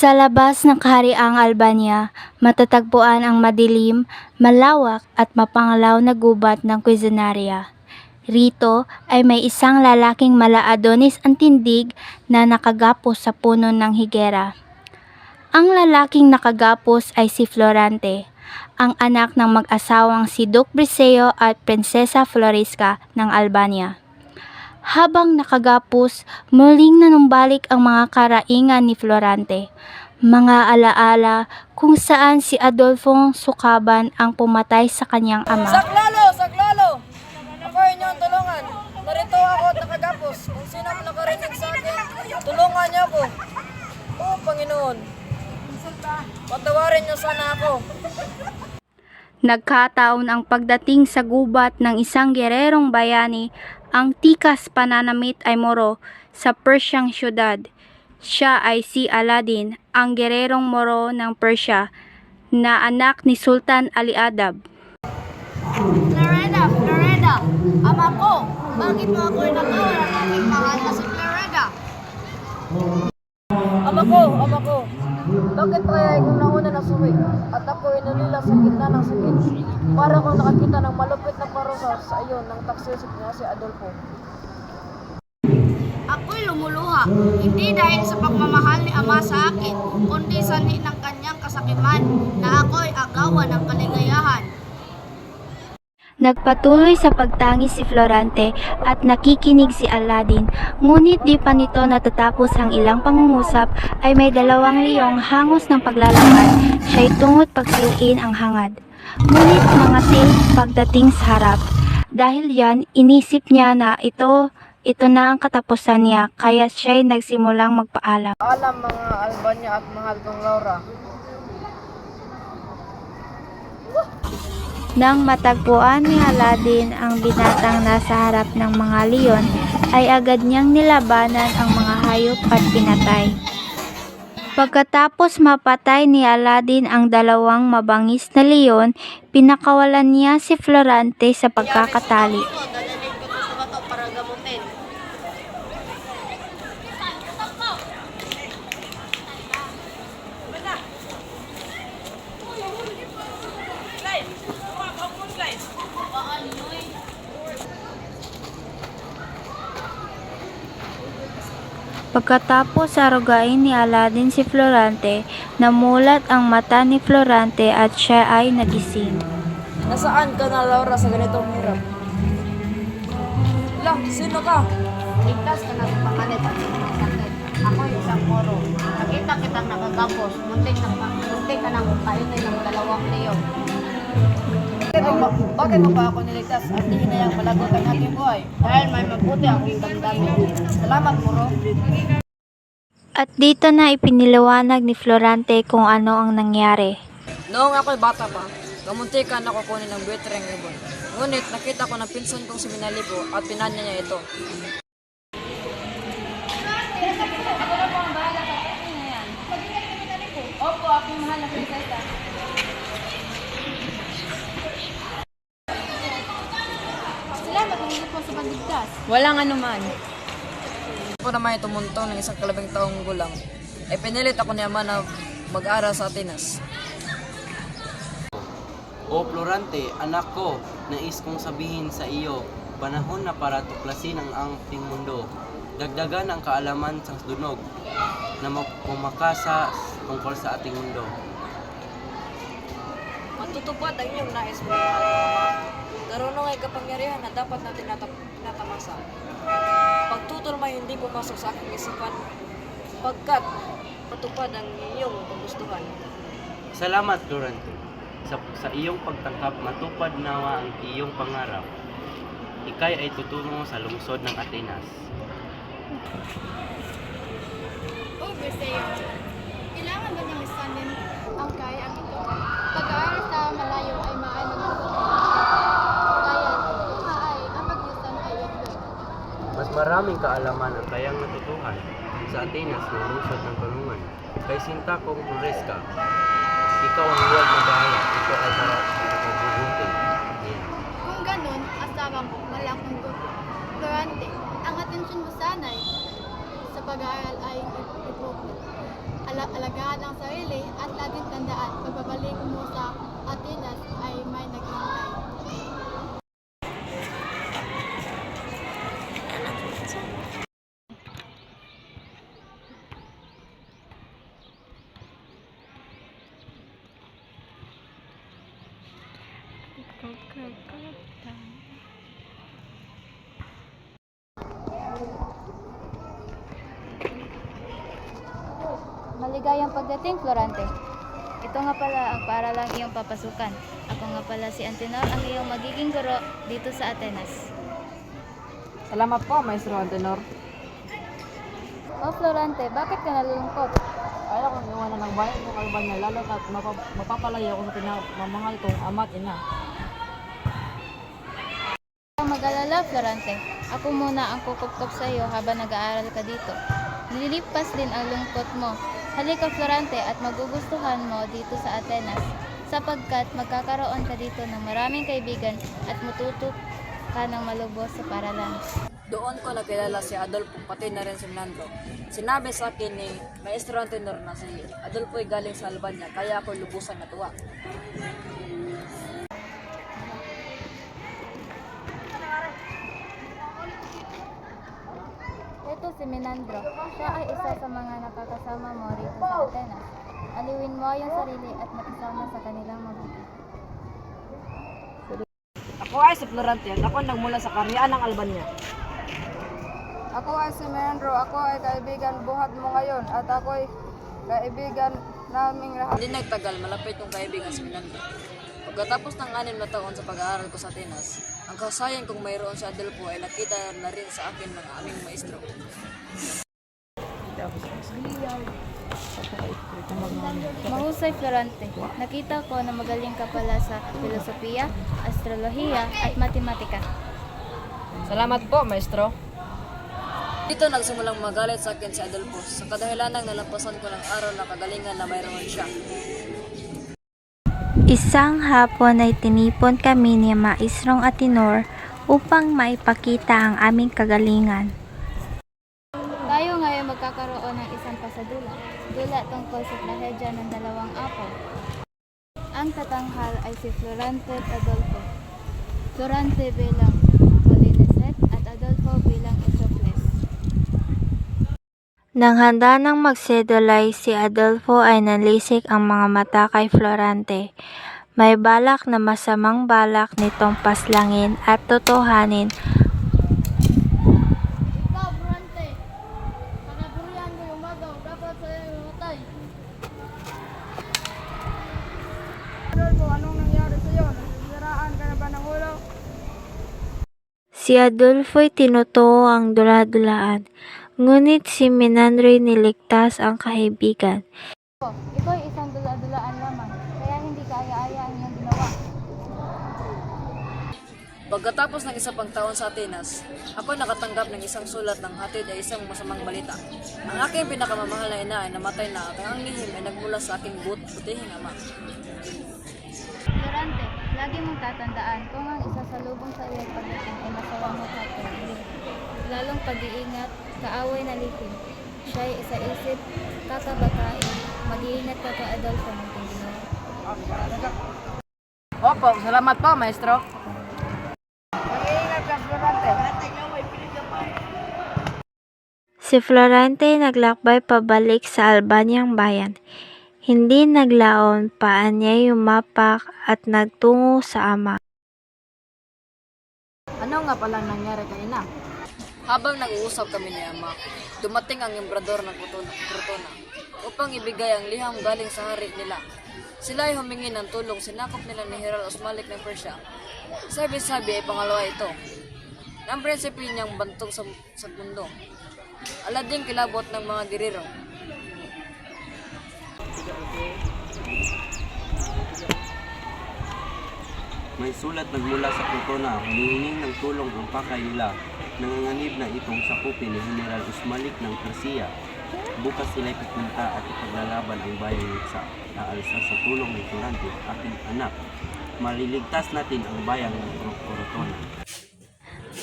Sa labas ng kahariang Albania, matatagpuan ang madilim, malawak at mapangalaw na gubat ng Quezonarea. Rito ay may isang lalaking mala-Adonis ang tindig na nakagapos sa puno ng higera. Ang lalaking nakagapos ay si Florante, ang anak ng mag-asawang si Duke Briseo at Prinsesa Florisca ng Albania. Habang nakagapos, muling nanumbalik ang mga karaingan ni Florante, mga alaala kung saan si Adolfo Sucaban ang pumatay sa kanyang ama. Saklalo! Saklalo! Ako inyong tulungan. Narito ako at nakagapos. Kung sino ang nakarinig sa akin, tulungan niyo ako. Oo, Panginoon. Patawarin niyo sana ako. Nagkataon ang pagdating sa gubat ng isang gererong bayani, ang tikas pananamit ay Moro sa Persyang syudad. Siya ay si Aladdin, ang gererong Moro ng Persya, na anak ni Sultan Ali Adab. Florida, ama ko, bakit mo ako inagawa ng aking mahal na si Florida? Ama ko. Bakit kaya ikaw nauna na suwi? At ako inulila sa gitna ng sakit. Para akong nakakita ng malupit na parusa sa iyo ng taksisip niya si Adolfo. Ako'y lumuluha, hindi dahil sa pagmamahal ni ama sa akin, kundi sanhi ng kanyang kasakiman na ako'y agawan ng kaligayahan. Nagpatuloy sa pagtangis si Florante at nakikinig si Aladdin, ngunit di pa nito natatapos ang ilang pangungusap ay may dalawang liyong hangos ng paglalakad, siya'y tungot pagsilin ang hangad. Ngunit mangati pagdating sa harap. Dahil yan, inisip niya na ito na ang katapusan niya, kaya siya'y nagsimulang magpaalam. Alam mga Albania at mahal kong Laura. Nang matagpuan ni Aladdin ang binatang nasa harap ng mga leon, ay agad niyang nilabanan ang mga hayop at pinatay. Pagkatapos mapatay ni Aladdin ang dalawang mabangis na leon, pinakawalan niya si Florante sa pagkakatali. Dalaling ko sa bato para gamutin. Pagkatapos arugain ni Aladdin si Florante, namulat ang mata ni Florante at siya ay nagising. Nasaan ka na, Laura, sa ganitong hirap? Lang, sino ka? Ligtas ka na sa panganit at sa sakit. Ako'y isang Moro. Nakita kitang nakagapos, muntik ka nang kainin ng dalawang leon. Bakit mo ba ako niligtas at di hinayang malagot ang aking buhay? Dahil may mabuti akong damdamin. Salamat, Moro. At dito na ipiniliwanag ni Florante kung ano ang nangyari. Noong ako'y bata pa, kamuntikan ako kunin ng buitreng ibon. Ngunit nakita ko ng pinsan kong si Minalipo at pinanya niya ito. Opo, aking mahal na prinsesa. Salamat ang hindi po sa pagligtas. Walang anuman. Ako naman ay tumuntong ng isang 12 taong gulang. Ay pinilit ako ni Ama na mag-aral sa Atenas. O Florante, anak ko, nais kong sabihin sa iyo, panahon na para tuklasin ang ating mundo. Dagdagan ang kaalaman sa dunog na pumakasa tungkol sa ating mundo. Matutupad ang iyong nais mo, Ama. Karunong ay kapangyarihan na dapat natin natamasa. Pagtutol may hindi pumasok sa aking isipan, pagkat matupad ang iyong kagustuhan. Salamat, Florante. Sa iyong pagtangkap, matupad nawa ang iyong pangarap. Ikay ay tutungo sa lungsod ng Atenas. Oh, Briseo, kailangan ba niyang istanin ang kayang ito? Pag-aaral sa malayo ay maano ng kaya kung ay ang pagyusan ay ito. Mas maraming kaalaman ang kayang natutuhan sa Atenas ng lungsod ng Tanungan. Kay Sinta kong Florisca, ikaw ang huwag na bahaya, ito ay para magbubunting. Kung ganun, asawa mo, malakong grupo. Florante, ang atensyon mo sanay sa pag-aaral ay alagaan ang sarili at laging tandaan, pagbabalik mo sa Atenas ay may naghihintay. Maligayang pagdating, Florante. Ito nga pala ang paaralang iyong papasukan. Ako nga pala si Antenor, ang iyong magiging guro dito sa Atenas. Salamat po, Maestro Antenor. Oh, Florante, bakit ka nalulungkot? Ayaw kong iwanan ng bayan ng Albania, lalo at mapapalayo ko sa pinamamahal kong ama at ina. Huwag mag-alala, Florante. Ako muna ang kukupkop sa iyo habang nag-aaral ka dito. Nililipas din ang lungkot mo. Halika, Florante, at magugustuhan mo dito sa Atenas sapagkat magkakaroon ka dito ng maraming kaibigan at matuto ka ng malubos sa paralan. Doon ko nakilala si Adolfo, pati na rin si Nando. Sinabi sa akin ni Maestro Antenor na si Adolfo ay galing sa Albania, kaya ako lubusan natuwa. Ito si Menandro. Siya ay isa sa mga nakakasama mo rito sa Atenas. Aliwin mo yung sarili at makisama sa kanilang mabuti. Ako ay si Florante at ako nagmula sa Karyaan ng Albania. Ako ay si Menandro. Ako ay kaibigan buhat mo ngayon at ako ay kaibigan naming lahat. Hindi nagtagal, malapit kong kaibigan si Minando. Pagkatapos ng 6 na taon sa pag-aaral ko sa Atenas, ang kasayan kong mayroon si Adolfo ay nakita na rin sa akin ng aming maestro. Mahusay, Florante. Nakita ko na magaling ka pala sa filosofiya, astrolohiya at matematika. Salamat po, maestro. Dito nagsimulang magalit sa akin si Adolfo sa kadahilanang nalampasan ko ng araw na kagalingan na mayroon siya. Isang hapon ay tinipon kami ni Maestrong Atenor upang maipakita ang aming kagalingan. Tayo ngayon magkakaroon ng isang pasadula. Dula tungkol sa trahedya ng dalawang apo. Ang tatanghal ay si Florante at Adolfo. Florante bilang Polineset at Adolfo bilang Isocles. Nang handa ng magsedulay, si Adolfo ay nalisik ang mga mata kay Florante. May balak na masamang balak nitong paslangin at totohanin. Ikaw, Florante, panaburihan mo yung magaw, dapat sa'yo yung matay. Adolfo, anong nangyari sa iyo? Nasiraan ka na ba ng ulo? Si Adolfo'y tinotoo ang dula-dulaan, ngunit si Menandro'y niligtas ang kaibigan. Ikaw ay isang dula-dulaan lamang, kaya hindi kaaya-aya ang iyong ginawa. Pagkatapos ng isa pang taon sa Atenas, ako nakatanggap ng isang sulat ng hatid ay isang masamang balita. Ang aking pinakamamahal na ina ay namatay na at ang lihim ay nagmula sa aking butihing ama. Florante, lagi mong tatandaan kung ang isa sa lubong sa iyong pagdating ay masawang mukha, lalong pag-iingat, kaaway na lihim. Siya ay isa-isip, kakabakain, mag-iingat ka kay Adolfo Montenegro. Opo, salamat po, maestro. Mag-iingat ka, Florante. Si Florante naglakbay pabalik sa Albanyang bayan. Hindi naglaon pa niya yumapak at nagtungo sa ama. Ano nga pala nangyari kanina? Habang nag-uusap kami ni ama, dumating ang embrador ng Crotona upang ibigay ang liham galing sa hari nila. Sila ay humingi ng tulong, sinakop nila ni Hiral Osmalik ng Persia. Sabi-sabi ay pangalawa ito. Ang prinsipe niyang bantog sa mundo. Alading kilabot ng mga diriro. May sulat nagmula sa Crotona, humihingi ng tulong ang pakay nila. Nanganganib na itong sakupin ni General Usmalik ng Persia. Bukas sila'y pupunta at ipaglalaban ang bayan sa naalsa sa tulong ng Florante, aking anak. Maliligtas natin ang bayang ng Crotona.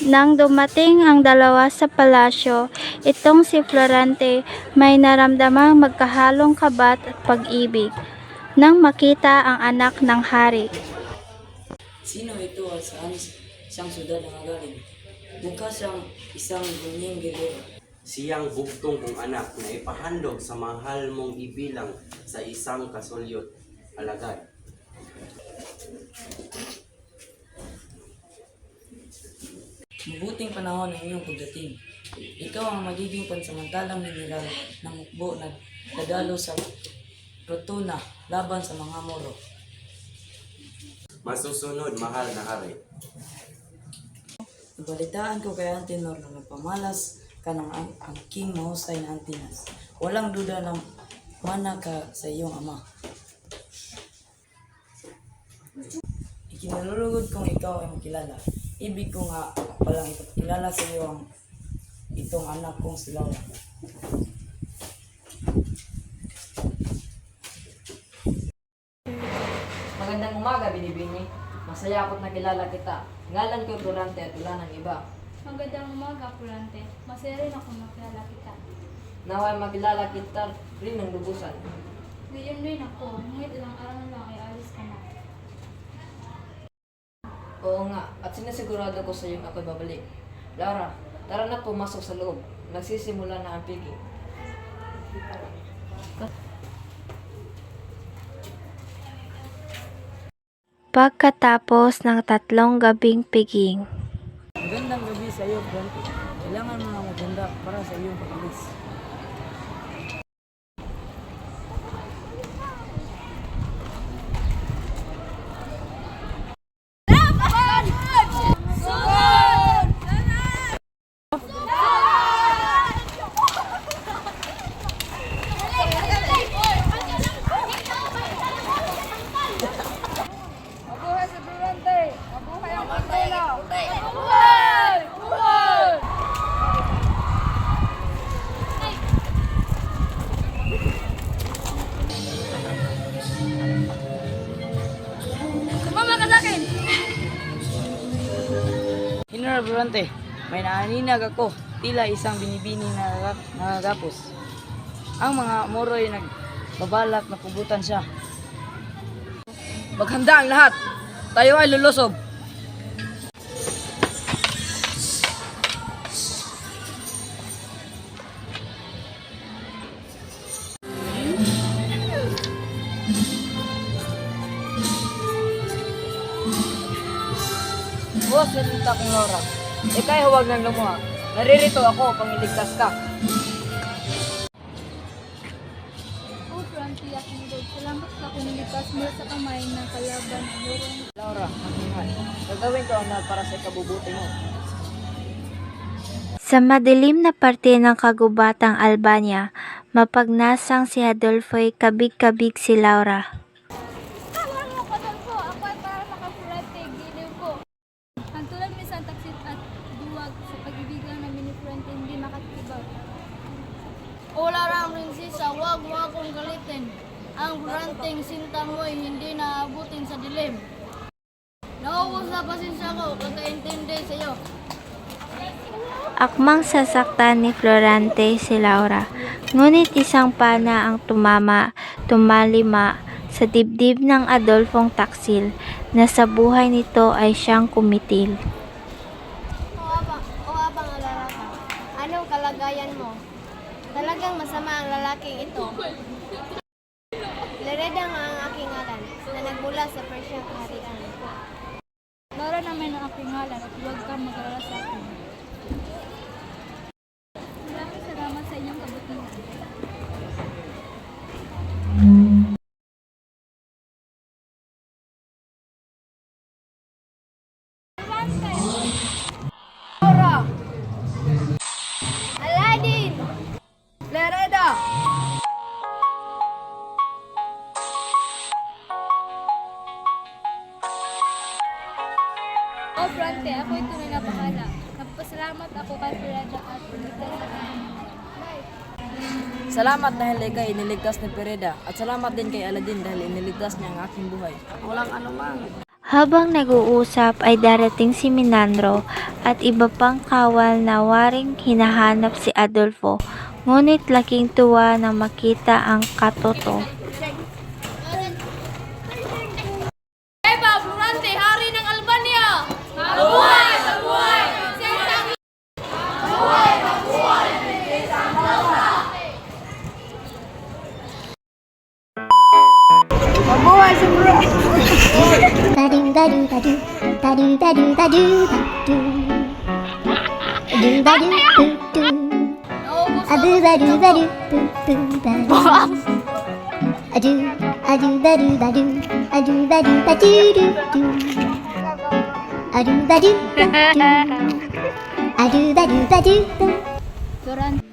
Nang dumating ang dalawa sa palasyo, Itong si Florante may naramdamang magkahalong kabat at pag-ibig nang makita ang anak ng hari. Sino ito at saan siyang syudad nangagaling? Mukha siyang isang bunyeng gilero. Siyang bugtong kong anak na ipahandog sa mahal mong ibilang sa isang kasulyot alagad. Mabuting panahon ng iyong pagdating. Ikaw ang magiging pansamantalang general ng hukbo na dadalo sa Rotuna laban sa mga Moro. Masusunod, mahal na hari. Nabalitaan ko kay Antenor na nagpamalas ka ng ang king mahusay na Antinas. Walang duda na mana ka sa iyong ama. Ikinalulugod kong ikaw ay makilala. Ibig ko nga palang ipakilala sa iyo ang itong anak kong si Laura. Magandang umaga, Binibini. Masaya ako't nakilala kita. Ngalan ko Florante at wala ng iba. Magandang umaga, Florante. Masaya rin ako makilala kita. Naway makilala kita rin ng lubusan. Ngayon rin ako, ngunit ilang araw na lang ay alis ka na. Oo nga, at sinasigurado ko sa iyong ako'y babalik. Laura, tara na pumasok sa loob. Nagsisimula na ang piging. Pagkatapos ng 3 gabing piging, Magandang gabi sa iyo, Florante. Kailangan mo ng maganda para sa iyong pag-alis. Mabuhay si Florante! Mabuhay ang Mandela! General Florante, may naaninag ako, tila isang binibini na nagagapos. Ang mga Moro ay nagbabalak na pugutan siya. Maghanda ang lahat! Tayo ay lulusob! Boss, nalita kong Laura. Ika'y huwag nang lumuha. Naririto ako pang iligtas ka. Oh, Florante, aking Lord, salamat sa kuniligtas mula sa kamay ng kalaban ng Morong. Laura, maghingay. Gagawin ko ang lahat para sa ikabubuti mo. sa madilim na parte ng kagubatang Albania, mapagnasang si Adolfo'y kabig-kabig si Laura. Tawag mo, Adolfo! Ako ay para makapurate, giliw ko. Ang tulad ni Santa Taksit at duwag sa pag-ibigan namin ni Florante hindi makatibag. O larang prinsesa, wag mo akong galitin. Ang Floranteng sinta mo'y hindi naabutin sa dilim. Naubos na pasensya ko, kakaintindi sa iyo. Akmang sasaktan ni Florante si Laura, ngunit isang pana ang tumalima sa dibdib ng Adolfong Taksil na sa buhay nito ay siyang kumitil. O abang alaraka, anong kalagayan mo? Talagang masama ang lalaking ito. Lereda nga ang aking ngalan na nagmula sa Persiang kaharian. Laura naman ang aking ngalan at huwag kang mag-alala sa akin. Maraming salamat sa inyong kabutihan. Aladdin! Lereda! Oh, Florante, ako ito na napahala. Nagpasalamat ako kay Florida at pinigtas sa akin. Salamat dahil ikay iniligtas ni Pereda at salamat din kay Aladdin dahil iniligtas niya ang aking buhay. Walang anumang. Habang nag-uusap ay darating si Minandro at iba pang kawal na waring hinahanap si Adolfo, ngunit laking tuwa nang makita ang katoto. Eva Florante, hari ng Albania! Mabuhay! Mabuhay! Mabuhay si bro! Ba-do ba-do ba-do, ba-do ba-do ba-do ba-do. Do ba-do boo-do. Adu ba-do ba-do boo-boo ba-do. Adu, adu ba-do ba-do, adu ba-do ba-do-do-do. Adu ba-do ba-do, adu ba-do ba-do.